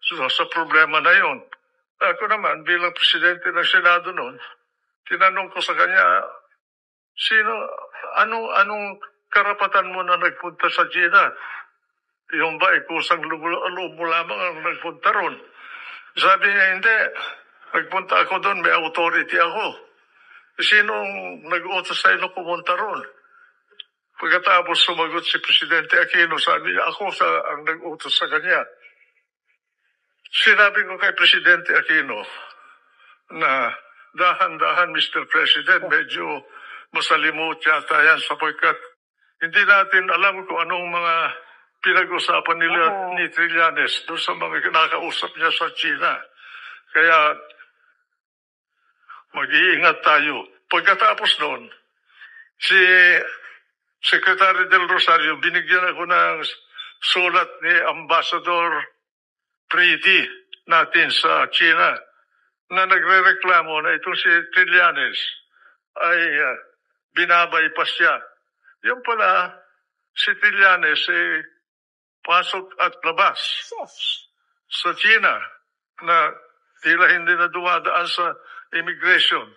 sa problema na yon. Ako naman, bilang presidente ng Senado noon, tinanong ko sa kanya, anong karapatan mo na nagpunta sa China? Yung ba, kusang loob mo lamang ang nagpunta ron? Sabi niya, hindi. Nagpunta ako doon, may authority ako. Sinong nag-utos sa'yo na pumunta ron? Pagkatapos sumagot si Presidente Aquino, sabi niya, ako ang nag-utos sa kanya. Sinabi ko kay Presidente Aquino na dahan-dahan, Mr. President, medyo masalimut yata yan sapagkat hindi natin alam kung anong mga pinag-usapan nila ni Trillanes doon sa mga kinakausap niya sa China. Kaya mag-iingat tayo. Pagkatapos noon, si Secretary Del Rosario, binigyan ako ng sulat ni Ambassador Pridi natin sa China na nagre-reklamo na itong si Trillanes ay binabypass siya. Yung pala, si Trillanes pasok at labas sa China na tila hindi na dumadaan sa immigration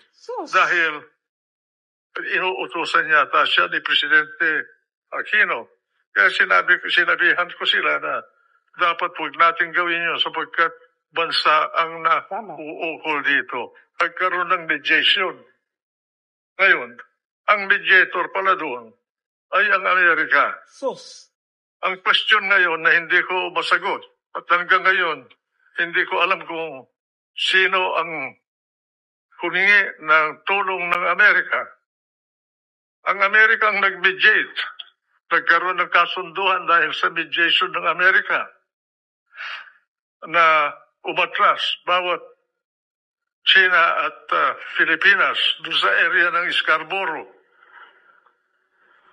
dahil inuutusan yata siya ni Presidente Aquino. Kaya sinabihan ko sila na dapat huwag natin gawin yun sapagkat bansa ang nauukol dito. Nagkaroon ng mediation. Ngayon, ang mediator pala doon ay ang Amerika. Ang question ngayon na hindi ko masagot at hanggang ngayon, hindi ko alam kung sino ang humingi ng tulong ng Amerika. Ang Amerika ang nag-mediate. Nagkaroon ng kasunduan dahil sa mediation ng Amerika na umatras bawat China at Pilipinas doon sa area ng Scarborough.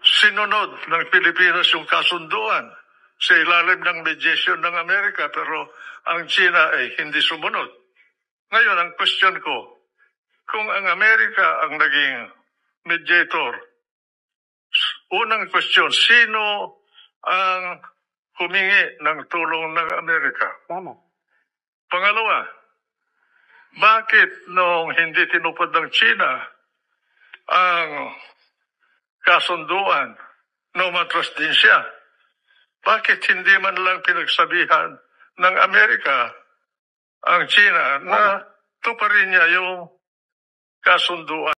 Sinunod ng Pilipinas yung kasunduan sa ilalim ng mediation ng Amerika pero ang China ay hindi sumunod. Ngayon, ang question ko, kung ang Amerika ang naging mediator, unang question, sino ang humingi ng tulong ng Amerika? Pangalawa, bakit nung hindi tinupad ng China ang kasunduan, umatras din siya? Bakit hindi man lang pinagsabihan ng Amerika ang China na tuparin niya yung kasunduan?